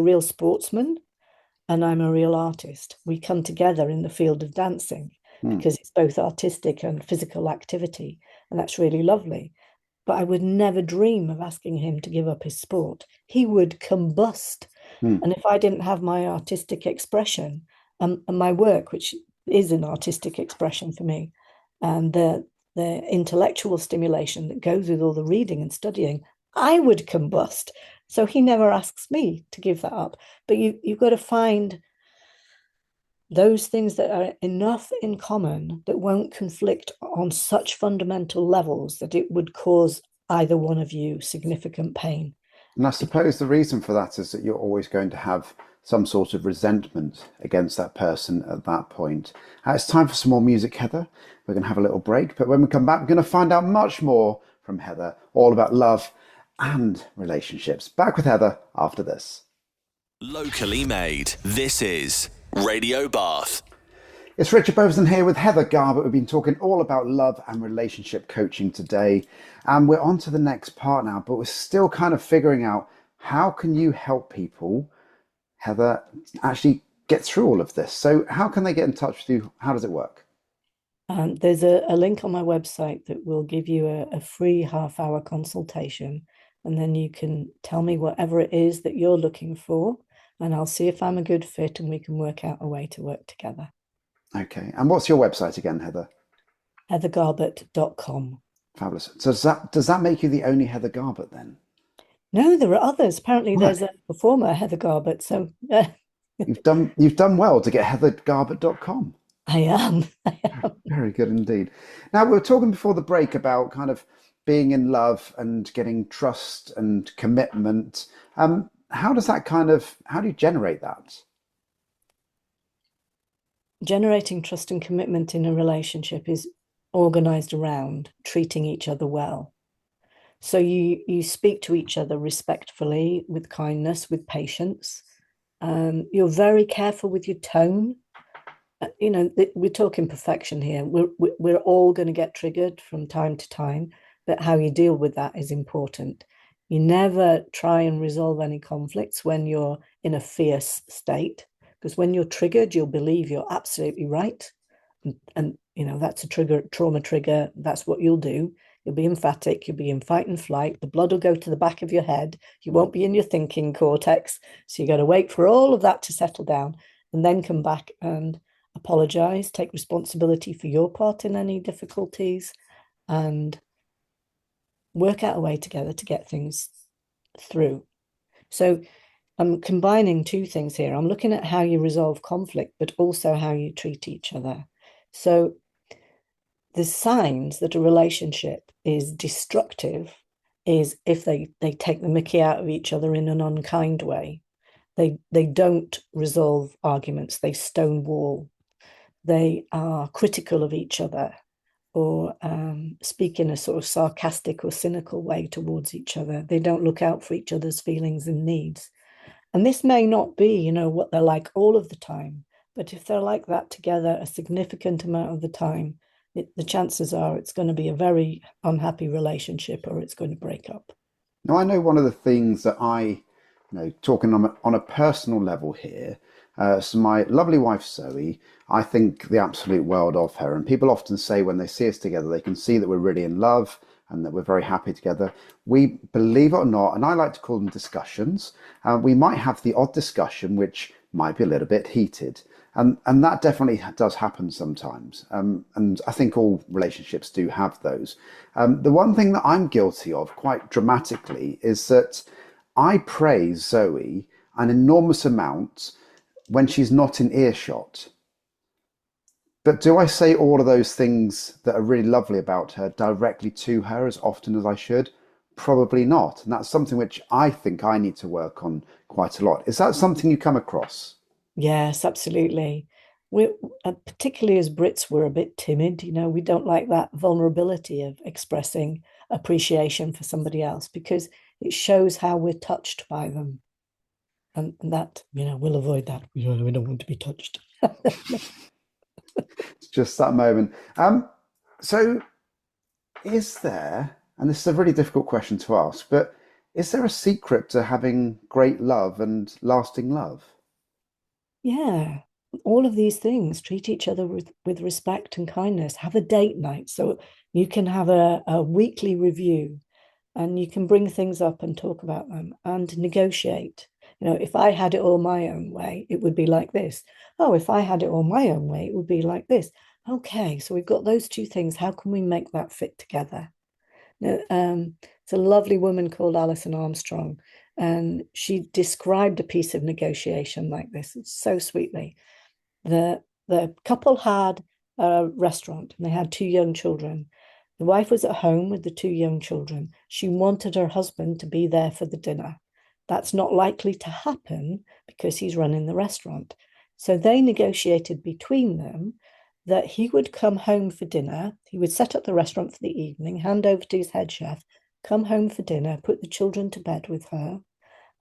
real sportsman and I'm a real artist. We come together in the field of dancing because it's both artistic and physical activity, and that's really lovely. But I would never dream of asking him to give up his sport. He would combust. And if I didn't have my artistic expression and my work, which is an artistic expression for me, and the intellectual stimulation that goes with all the reading and studying, I would combust. So he never asks me to give that up. But you've got to find those things that are enough in common that won't conflict on such fundamental levels that it would cause either one of you significant pain. And I suppose the reason for that is that you're always going to have some sort of resentment against that person at that point. It's time for some more music, Heather. We're going to have a little break, but when we come back, we're going to find out much more from Heather, all about love and relationships. Back with Heather after this. Locally made. This is Radio Bath. It's Richard Beauvoisin here with Heather Garbutt. We've been talking all about love and relationship coaching today. And we're on to the next part now, but we're still kind of figuring out how can you help people, Heather, actually get through all of this. So how can they get in touch with you? How does it work? There's a link on my website that will give you a free half-hour consultation. And then you can tell me whatever it is that you're looking for. And I'll see if I'm a good fit and we can work out a way to work together. Okay. And what's your website again, Heather? heathergarbutt.com. Fabulous. So does that make you the only Heather Garbutt then? No, there are others. Apparently there's a performer, Heather Garbutt. So you've done well to get heathergarbutt.com. I am. Very good indeed. Now, we were talking before the break about kind of being in love and getting trust and commitment. How do you generate that? Generating trust and commitment in a relationship is organized around treating each other well. So you speak to each other respectfully, with kindness, with patience. You're very careful with your tone. We're talking perfection here. We're all going to get triggered from time to time, but how you deal with that is important. You never try and resolve any conflicts when you're in a fierce state, because when you're triggered, you'll believe you're absolutely right. And that's a trauma trigger. That's what you'll do. You'll be emphatic. You'll be in fight and flight. The blood will go to the back of your head. You won't be in your thinking cortex. So you got to wait for all of that to settle down and then come back and apologize, take responsibility for your part in any difficulties, and work out a way together to get things through. So I'm combining two things here. I'm looking at how you resolve conflict, but also how you treat each other. So the signs that a relationship is destructive is if they take the mickey out of each other in an unkind way. They don't resolve arguments. They stonewall. They are critical of each other, or speak in a sort of sarcastic or cynical way towards each other. They don't look out for each other's feelings and needs. And this may not be, what they're like all of the time, but if they're like that together a significant amount of the time, the chances are it's going to be a very unhappy relationship, or it's going to break up. Now, I know one of the things that talking on a personal level here, so my lovely wife, Zoe, I think the absolute world of her. And people often say when they see us together, they can see that we're really in love. and that we're very happy together. We, believe it or not, and I like to call them discussions, we might have the odd discussion which might be a little bit heated. And that definitely does happen sometimes. And I think all relationships do have those. The one thing that I'm guilty of quite dramatically is that I praise Zoe an enormous amount when she's not in earshot. But do I say all of those things that are really lovely about her directly to her as often as I should? Probably not. And that's something which I think I need to work on quite a lot. Is that something you come across? Yes, absolutely. We're particularly as Brits, we're a bit timid. We don't like that vulnerability of expressing appreciation for somebody else because it shows how we're touched by them. And that, we'll avoid that. We don't want to be touched. It's just that moment. So is there, and this is a really difficult question to ask, but is there a secret to having great love and lasting love? Yeah, all of these things, treat each other with respect and kindness. Have a date night so you can have a weekly review and you can bring things up and talk about them and negotiate. If I had it all my own way, it would be like this. Oh, if I had it all my own way, it would be like this. Okay, so we've got those two things. How can we make that fit together? It's a lovely woman called Alison Armstrong, and she described a piece of negotiation like this. It's so sweetly. The couple had a restaurant and they had two young children. The wife was at home with the two young children. She wanted her husband to be there for the dinner. That's not likely to happen because he's running the restaurant. So they negotiated between them that he would come home for dinner. He would set up the restaurant for the evening, hand over to his head chef, come home for dinner, put the children to bed with her,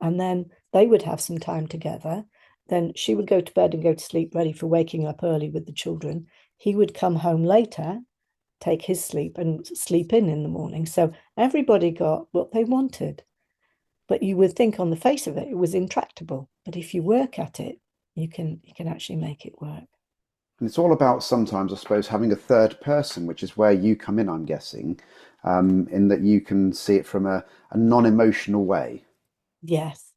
and then they would have some time together. Then she would go to bed and go to sleep, ready for waking up early with the children. He would come home later, take his sleep, and sleep in the morning. So everybody got what they wanted. But you would think on the face of it, it was intractable. But if you work at it, you can actually make it work. And it's all about sometimes, I suppose, having a third person, which is where you come in, I'm guessing, in that you can see it from a non-emotional way. Yes.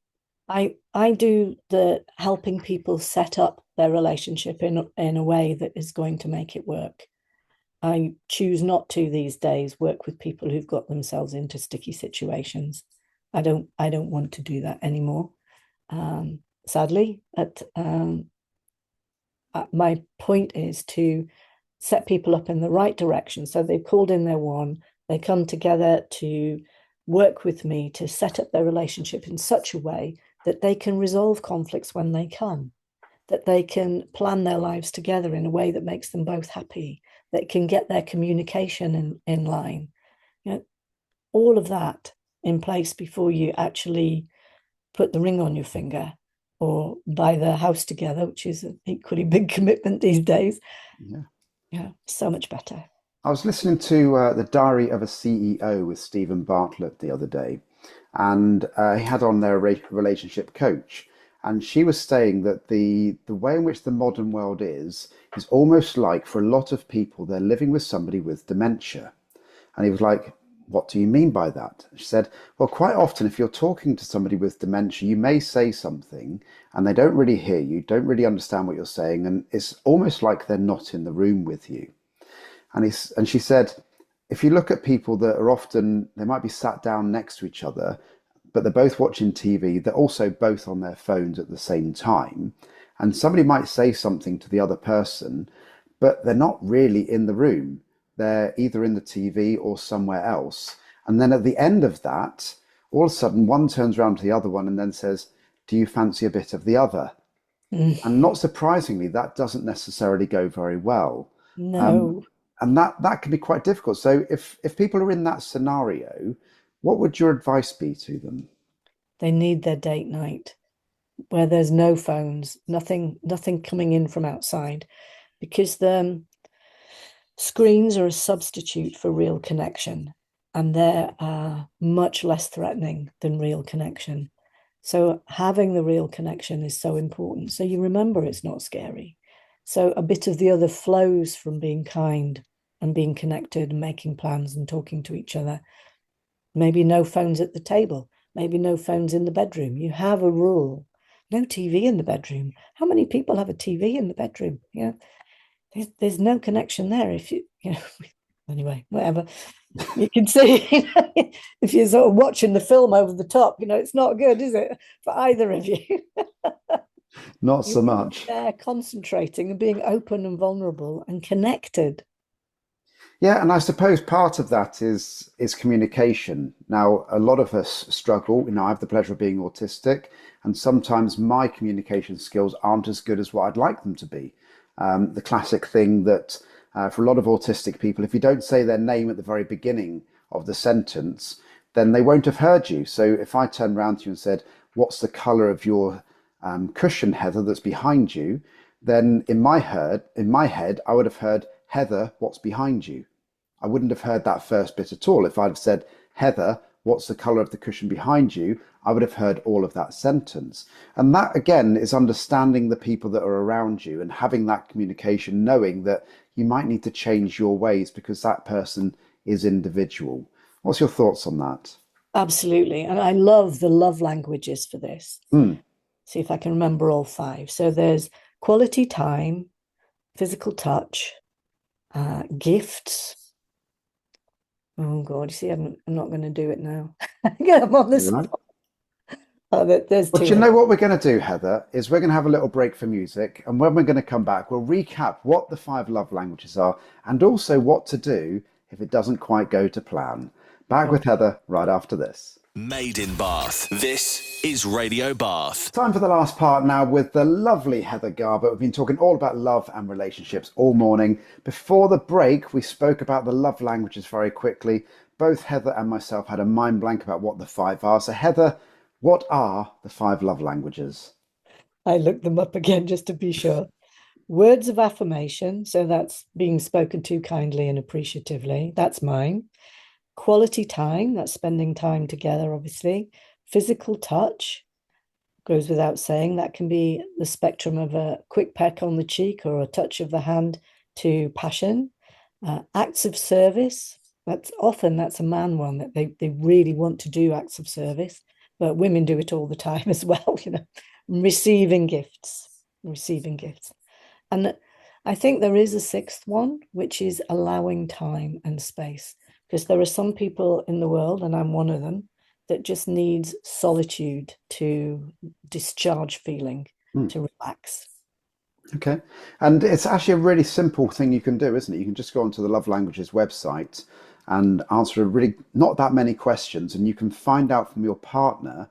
I do the helping people set up their relationship in a way that is going to make it work. I choose not to these days work with people who've got themselves into sticky situations. I don't want to do that anymore. Sadly, my point is to set people up in the right direction. So they've called in their one, they come together to work with me to set up their relationship in such a way that they can resolve conflicts when they come, that they can plan their lives together in a way that makes them both happy, that can get their communication in line. All of that in place before you actually put the ring on your finger or buy the house together, which is an equally big commitment these days. Yeah. Yeah, so much better. I was listening to The Diary of a CEO with Stephen Bartlett the other day, and he had on there a relationship coach. And she was saying that the way in which the modern world is almost like for a lot of people, they're living with somebody with dementia. And he was like, what do you mean by that? She said, well, quite often, if you're talking to somebody with dementia, you may say something and they don't really hear you, don't really understand what you're saying. And it's almost like they're not in the room with you. And she said, if you look at people that are often, they might be sat down next to each other, but they're both watching TV, they're also both on their phones at the same time. And somebody might say something to the other person, but they're not really in the room. They're either in the TV or somewhere else. And then at the end of that, all of a sudden, one turns around to the other one and then says, do you fancy a bit of the other? And not surprisingly, that doesn't necessarily go very well. Um, No, and that can be quite difficult. So if people are in that scenario, what would your advice be to them? they need their date night where there's no phones, nothing coming in from outside, because the screens are a substitute for real connection, and they're much less threatening than real connection. So having the real connection is so important. So you remember it's not scary. So a bit of the other flows from being kind and being connected and making plans and talking to each other. Maybe no phones at the table, maybe no phones in the bedroom. You have a rule. No TV in the bedroom. How many people have a TV in the bedroom? There's no connection there. Anyway, whatever. You can see, if you're sort of watching the film over the top, it's not good, is it, for either of you? Not so You're much. there concentrating and being open and vulnerable and connected. Yeah, and I suppose part of that is communication. Now, a lot of us struggle. I have the pleasure of being autistic, and sometimes my communication skills aren't as good as what I'd like them to be. The classic thing that for a lot of autistic people, if you don't say their name at the very beginning of the sentence, then they won't have heard you. So if I turned around to you and said, "What's the colour of your cushion, Heather, that's behind you?" then in my head, I would have heard, "Heather, what's behind you?" I wouldn't have heard that first bit at all. If I'd have said, "Heather, what's the colour of the cushion behind you?" I would have heard all of that sentence. And that, again, is understanding the people that are around you and having that communication, knowing that you might need to change your ways because that person is individual. What's your thoughts on that? Absolutely. And I love the love languages for this. See if I can remember all 5. So there's quality time, physical touch, gifts. Oh God, you see, I'm not going to do it now. I'm on this. Right. There's But 2. you know what we're going to do, Heather, is we're going to have a little break for music. And when we're going to come back, we'll recap what the 5 love languages are and also what to do if it doesn't quite go to plan. Back with Heather right after this. Made in Bath. This is Radio Bath. Time for the last part now with the lovely Heather Garbutt. We've been talking all about love and relationships all morning. Before the break, we spoke about the love languages very quickly. Both Heather and myself had a mind blank about what the 5 are. So Heather, what are the 5 love languages? I looked them up again just to be sure. Words of affirmation. So that's being spoken to kindly and appreciatively. That's mine. Quality time. That's spending time together, obviously. Physical touch. Goes without saying. That can be the spectrum of a quick peck on the cheek or a touch of the hand to passion. Acts of service. That's a man one, that they really want to do acts of service, but women do it all the time as well. Receiving gifts. And I think there is a 6th one, which is allowing time and space, because there are some people in the world, and I'm one of them, that just needs solitude to discharge feeling, to relax. Okay. And it's actually a really simple thing you can do, isn't it? You can just go onto the Love Languages website and answer really not that many questions, and you can find out from your partner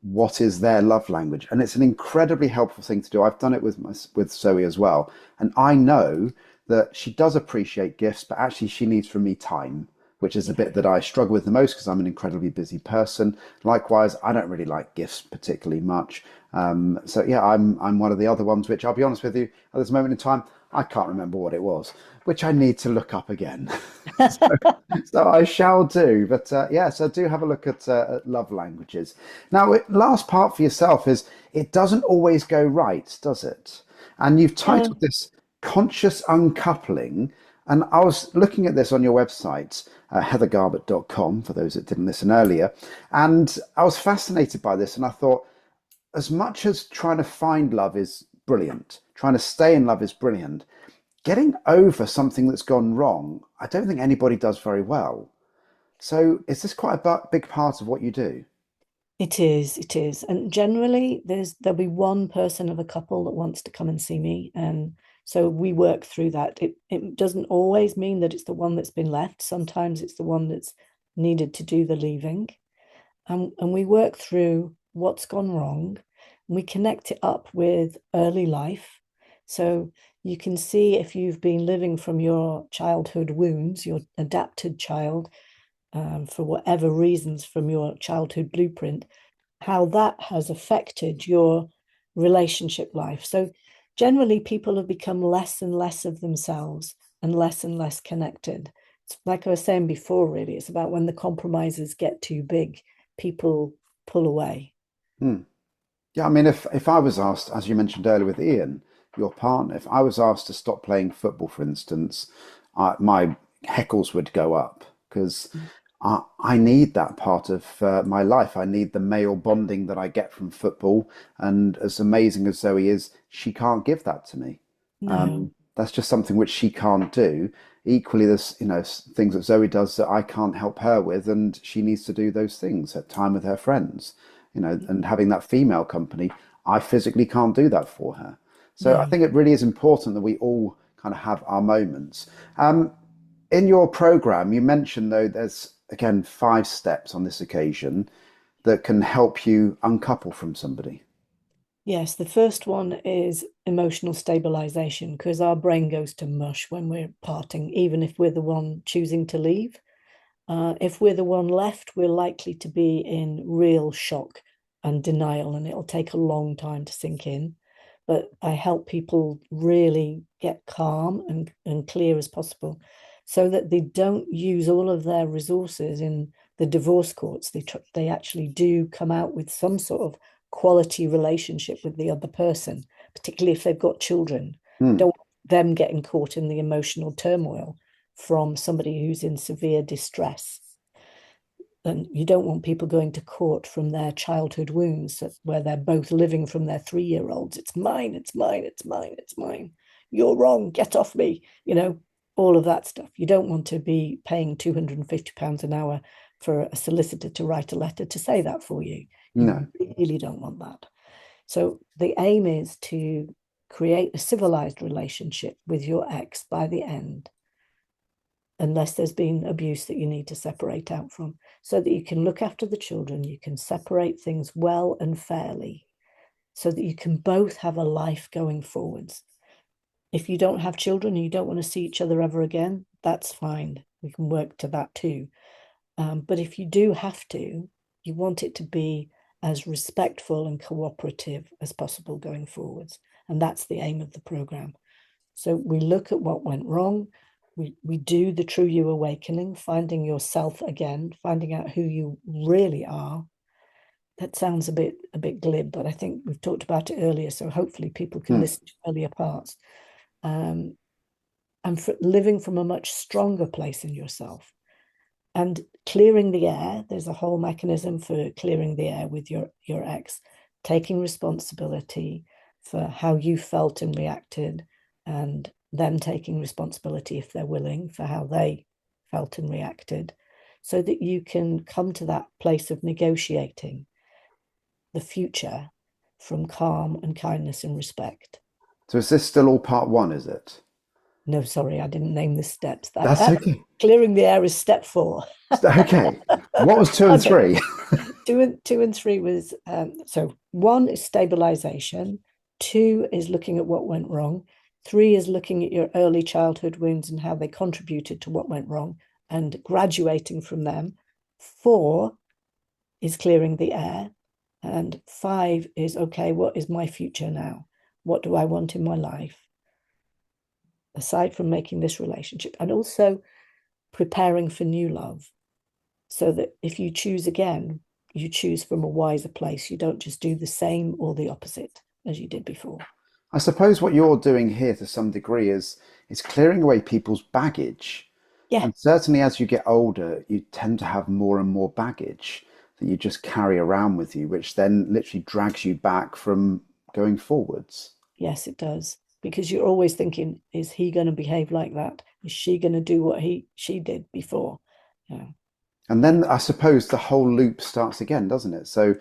what is their love language. And it's an incredibly helpful thing to do. I've done it with Zoe as well. And I know that she does appreciate gifts, but actually she needs from me time, which is the bit that I struggle with the most because I'm an incredibly busy person. Likewise, I don't really like gifts particularly much. So yeah, I'm one of the other ones, which I'll be honest with you, at this moment in time, I can't remember what it was, which I need to look up again. so I shall do. But yeah, so do have a look at love languages. Now, last part for yourself is it doesn't always go right, does it? And you've titled this Conscious Uncoupling. And I was looking at this on your website, heathergarbutt.com, for those that didn't listen earlier. And I was fascinated by this. And I thought, as much as trying to find love is brilliant, trying to stay in love is brilliant, getting over something that's gone wrong, I don't think anybody does very well. So is this quite a big part of what you do? It is. And generally there'll be one person of a couple that wants to come and see me. And so we work through that. It doesn't always mean that it's the one that's been left. Sometimes it's the one that's needed to do the leaving. And we work through what's gone wrong. And we connect it up with early life. So you can see if you've been living from your childhood wounds, your adapted child, for whatever reasons from your childhood blueprint, how that has affected your relationship life. So generally people have become less and less of themselves and less connected. It's like I was saying before, really, it's about when the compromises get too big, people pull away. Yeah, I mean, if I was asked, as you mentioned earlier with Ian, your partner, if I was asked to stop playing football, for instance, my heckles would go up because I need that part of my life. I need the male bonding that I get from football. And as amazing as Zoe is, she can't give that to me. No. That's just something which she can't do. Equally, there's things that Zoe does that I can't help her with, and she needs to do those things at time with her friends. And having that female company, I physically can't do that for her. So I No. think it really is important that we all kind of have our moments. In your program, you mentioned though there's again 5 steps on this occasion that can help you uncouple from somebody. Yes, the first one is emotional stabilization because our brain goes to mush when we're parting, even if we're the one choosing to leave. If we're the one left, we're likely to be in real shock and denial, and it'll take a long time to sink in. But I help people really get calm and clear as possible so that they don't use all of their resources in the divorce courts. They actually do come out with some sort of quality relationship with the other person, particularly if they've got children. Hmm. Don't want them getting caught in the emotional turmoil from somebody who's in severe distress. And you don't want people going to court from their childhood wounds where they're both living from their 3-year-olds. It's mine, it's mine, it's mine, it's mine. You're wrong, get off me. All of that stuff. You don't want to be paying £250 an hour for a solicitor to write a letter to say that for you. No. You really don't want that. So the aim is to create a civilized relationship with your ex by the end, unless there's been abuse that you need to separate out from, so that you can look after the children, you can separate things well and fairly, so that you can both have a life going forwards. If you don't have children and you don't want to see each other ever again, that's fine. We can work to that too. But if you do have to, you want it to be as respectful and cooperative as possible going forwards. And that's the aim of the program. So we look at what went wrong. We do the true you awakening, finding yourself again, finding out who you really are. That sounds a bit glib, but I think we've talked about it earlier, so hopefully people can Hmm. listen to earlier parts. And living from a much stronger place in yourself. And clearing the air, there's a whole mechanism for clearing the air with your ex, taking responsibility for how you felt and reacted, and them taking responsibility, if they're willing, for how they felt and reacted, so that you can come to that place of negotiating the future from calm and kindness and respect. So is this still all part 1, is it? No, sorry, I didn't name the steps. That's okay. Clearing the air is step 4. Okay. What was 2 and Okay. 3? Two and three was so 1 is stabilization, 2 is looking at what went wrong, 3 is looking at your early childhood wounds and how they contributed to what went wrong and graduating from them. 4 is clearing the air, and 5 is, okay, what is my future now? What do I want in my life? Aside from making this relationship, and also preparing for new love, so that if you choose again, you choose from a wiser place. You don't just do the same or the opposite as you did before. I suppose what you're doing here to some degree is clearing away people's baggage. Yeah. And certainly as you get older, you tend to have more and more baggage that you just carry around with you, which then literally drags you back from going forwards. Yes, it does. Because you're always thinking, is he going to behave like that? Is she going to do what she did before? Yeah. And then I suppose the whole loop starts again, doesn't it? So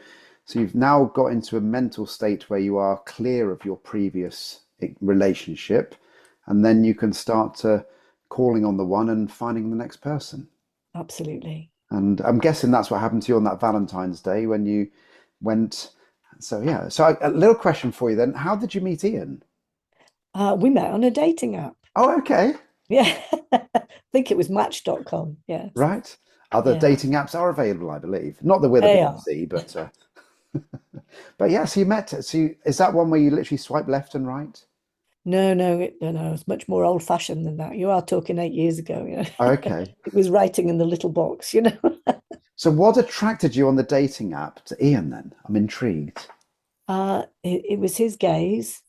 you've now got into a mental state where you are clear of your previous relationship, and then you can start to calling on the one and finding the next person. Absolutely. And I'm guessing that's what happened to you on that Valentine's Day when you went. So yeah. So a little question for you then: how did you meet Ian? We met on a dating app. Oh, okay. Yeah. I think it was Match.com. Yes. Right. Other Yeah. dating apps are available, I believe. Not that we're the They are. BBC, but yeah. So you met. Is that one where you literally swipe left and right? No. It's much more old-fashioned than that. You are talking 8 years ago. Okay. It was writing in the little box. So what attracted you on the dating app to Ian then? I'm intrigued. It was his gaze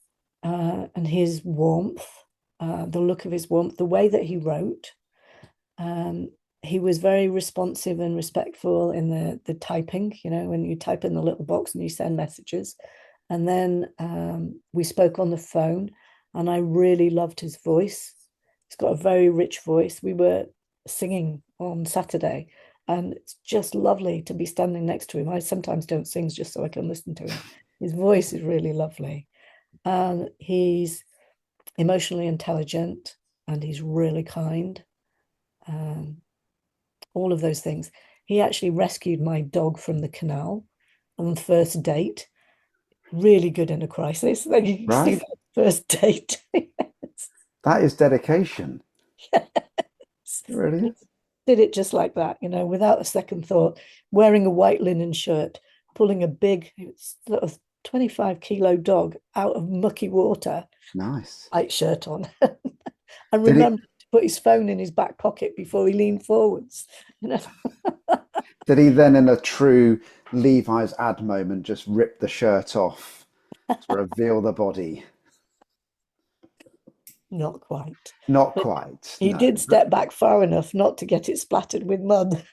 and his warmth, the look of his warmth, the way that he wrote. He was very responsive and respectful in the typing, when you type in the little box and you send messages. And then we spoke on the phone, and I really loved his voice. He's got a very rich voice. We were singing on Saturday, and it's just lovely to be standing next to him. I sometimes don't sing just so I can listen to him. His voice is really lovely. And he's emotionally intelligent, and he's really kind. All of those things. He actually rescued my dog from the canal on the first date. Really good in a crisis. Then you see Right? that first date. Yes. That is dedication. Yes. It really is. Did it just like that, without a second thought, wearing a white linen shirt, pulling a big sort of 25-kilo dog out of mucky water, Nice. white shirt on, and Did he, remember to put his phone in his back pocket before he leaned forwards. did he then, in a true Levi's ad moment, just rip the shirt off to reveal the body? Not quite. Not But quite. he No. did step back far enough not to get it splattered with mud.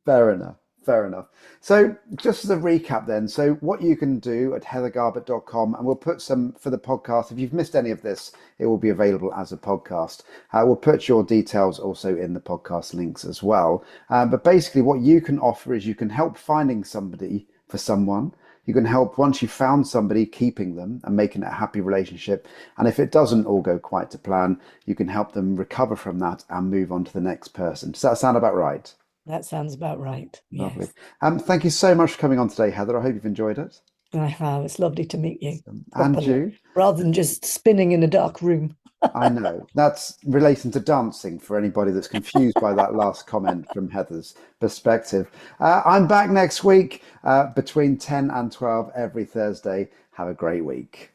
Fair enough. Fair enough. So just as a recap then, so what you can do at heathergarbutt.com, and we'll put some for the podcast. If you've missed any of this, it will be available as a podcast. We'll put your details also in the podcast links as well. But basically what you can offer is you can help finding somebody for someone. You can help, once you've found somebody, keeping them and making it a happy relationship. And if it doesn't all go quite to plan, you can help them recover from that and move on to the next person. Does that sound about right? That sounds about right. Lovely. Yes. Thank you so much for coming on today, Heather. I hope you've enjoyed it. I have. It's lovely to meet you And properly, you. rather than just spinning in a dark room. I know. That's relating to dancing for anybody that's confused by that last comment from Heather's perspective. I'm back next week between 10 and 12 every Thursday. Have a great week.